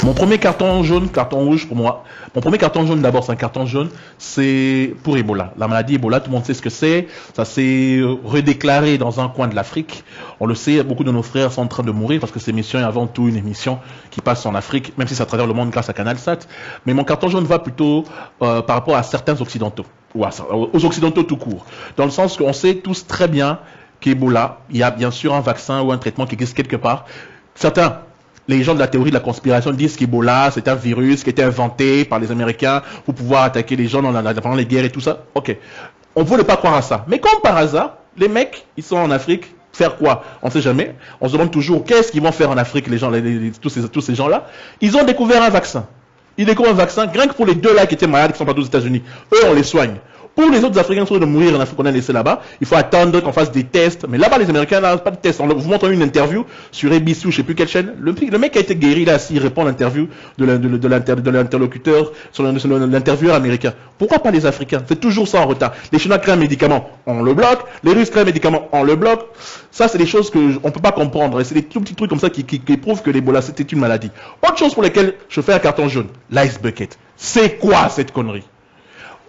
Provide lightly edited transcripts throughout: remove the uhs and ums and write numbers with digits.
Mon premier carton jaune, carton rouge pour moi. Mon premier carton jaune d'abord, c'est un carton jaune, c'est pour Ebola. La maladie Ebola, tout le monde sait ce que c'est. Ça s'est redéclaré dans un coin de l'Afrique. On le sait, beaucoup de nos frères sont en train de mourir parce que cette émission est avant tout une émission qui passe en Afrique, même si c'est à travers le monde grâce à CanalSat. Mais mon carton jaune va plutôt par rapport à certains occidentaux, ou aux occidentaux tout court. Dans le sens qu'on sait tous très bien qu'Ebola, il y a bien sûr un vaccin ou un traitement qui existe quelque part. Certains, les gens de la théorie de la conspiration disent qu'Ebola, c'est un virus qui a été inventé par les Américains pour pouvoir attaquer les gens pendant les guerres et tout ça. Ok. On ne voulait pas croire à ça. Mais comme par hasard, les mecs, ils sont en Afrique, faire quoi? On ne sait jamais. On se demande toujours qu'est-ce qu'ils vont faire en Afrique, les gens, tous ces gens-là. Ils ont découvert un vaccin. Ils découvrent un vaccin, rien que pour les deux là qui étaient malades, qui sont partout aux États-Unis. Eux, on les soigne. Pour les autres Africains qui sont de mourir en Afrique qu'on a laissé là-bas, il faut attendre qu'on fasse des tests. Mais là-bas, les Américains, là, pas de tests. On vous montre une interview sur ABC ou je sais plus quelle chaîne. Le mec a été guéri là, s'il répond à l'interview de l'interlocuteur sur l'intervieweur américain. Pourquoi pas les Africains? C'est toujours ça en retard. Les Chinois créent un médicament, on le bloque. Les Russes créent un médicament, on le bloque. Ça, c'est des choses qu'on ne peut pas comprendre. Et c'est des tout petits trucs comme ça qui prouvent que l'Ebola, c'était une maladie. Autre chose pour laquelle je fais un carton jaune, l'ice bucket. C'est quoi cette connerie?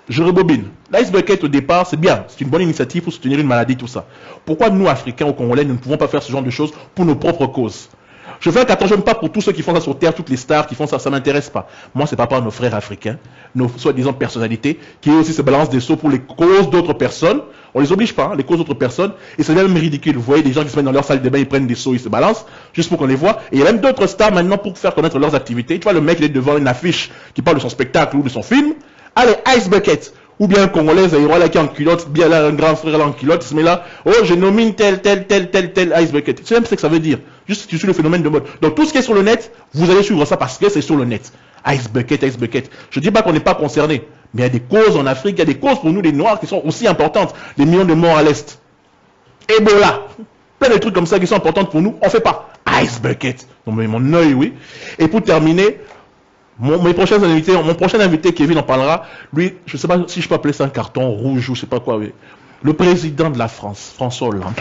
Je rebobine. L'ice bucket au départ, c'est bien. C'est une bonne initiative pour soutenir une maladie, tout ça. Pourquoi nous, Africains ou Congolais, nous ne pouvons pas faire ce genre de choses pour nos propres causes? Je fais un carton jaune pas pour tous ceux qui font ça sur Terre, toutes les stars qui font ça, ça ne m'intéresse pas. Moi, c'est pas par nos frères africains, nos soi-disant personnalités, qui aussi se balancent des sauts pour les causes d'autres personnes. On les oblige pas, hein, les causes d'autres personnes. Et c'est même ridicule. Vous voyez des gens qui se mettent dans leur salle de bain, ils prennent des sauts, ils se balancent, juste pour qu'on les voit. Et il y a même d'autres stars maintenant pour faire connaître leurs activités. Tu vois, le mec, il est devant une affiche qui parle de son spectacle ou de son film. Allez, ice bucket. Ou bien un Congolais, là qui est en culotte, bien là, un grand frère là en culotte, il se met là, oh, je nomine tel ice bucket. C'est même ce que ça veut dire. Juste tu suis le phénomène de mode. Donc tout ce qui est sur le net, vous allez suivre ça parce que c'est sur le net. Ice bucket. Je dis pas qu'on n'est pas concerné, mais il y a des causes en Afrique, il y a des causes pour nous les Noirs qui sont aussi importantes. Des millions de morts à l'Est. Ebola. Plein de trucs comme ça qui sont importantes pour nous, on fait pas. Ice bucket. Donc mon œil, oui. Et pour terminer, mon prochain invité, Kevin en parlera, lui, je ne sais pas si je peux appeler ça un carton rouge ou je ne sais pas quoi, oui. Le président de la France, François Hollande.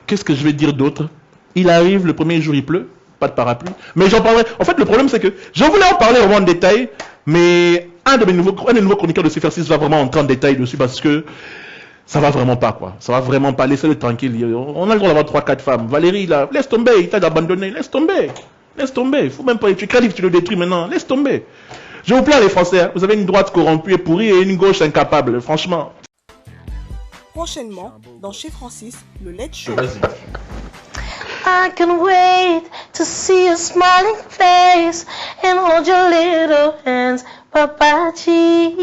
Qu'est-ce que je vais dire d'autre? Il arrive, le premier jour il pleut, pas de parapluie, mais j'en parlerai. En fait, le problème c'est que, je voulais en parler vraiment en détail, mais un des nouveaux chroniqueurs de CFR6 va vraiment entrer en détail dessus parce que ça va vraiment pas, quoi. Ça va vraiment pas, laissez-le tranquille. On a le droit d'avoir 3-4 femmes. Valérie, là, laisse tomber, il t'a abandonné, laisse tomber. Laisse tomber, il faut même pas. Tu crées que tu le détruis maintenant. Laisse tomber. Je vous plains les Français, hein. Vous avez une droite corrompue et pourrie et une gauche incapable, franchement. Prochainement, dans Chez Francis, le Late Show. Vas-y. I can wait to see your smiling face and hold your little hands, Papaji.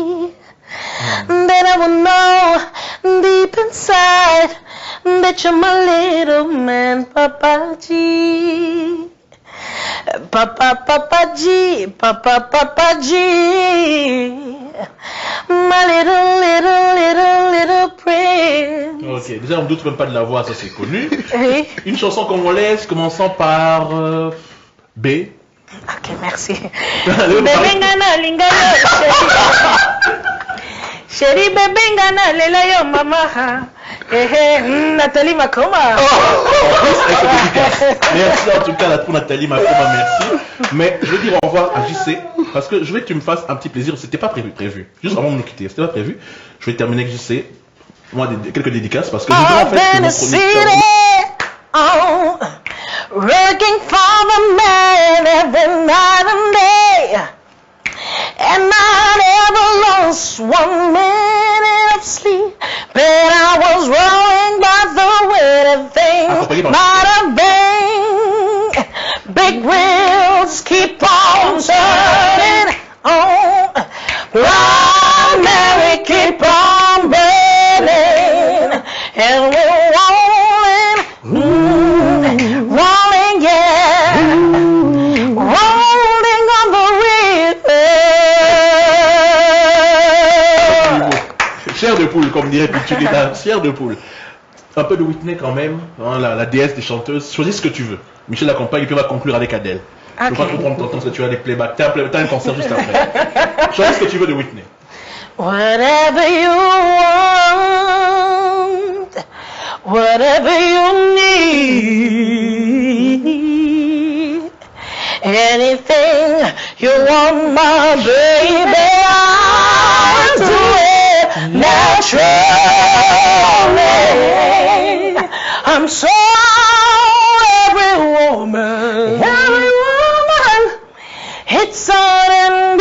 Then I will know deep inside that you're my little man, Papaji. Papa G, my little prince. Ok, déjà on ne doute même pas de la voix, ça c'est connu. Oui. Une chanson congolaise commençant par B. Ok, merci. Bebengana lingana, chérie bebengana lela yo mama. Nathalie Makoma. Merci en tout cas pour Nathalie Makoma, merci. Mais je vais dire au revoir à JC parce que je veux que tu me fasses un petit plaisir. C'était pas prévu. Juste avant de nous quitter, c'était pas prévu. Je vais terminer avec JC. Moi, quelques dédicaces parce que je dois en fait que mon chroniqueur. Oh, working for the man every night and day, and I never lost 1 minute of sleep. But I was rolling by the way of things, not a bang. Big wheels keep on turning on, while Mary keep on burning, and we're rolling, yeah, rolling on the river. Chair de poule, comme dirait Pichulita, chair de poule. Un peu de Whitney quand même, hein, la déesse des chanteuses. Choisis ce que tu veux. Michel accompagne et puis on va conclure avec Adèle. Okay. Je ne veux pas trop prendre ton temps parce que tu as des playbacks. T'as un concert juste après. Choisis ce que tu veux de Whitney. Whatever you want, whatever you need, Anything you want, my baby, I'll do it naturally. I'm so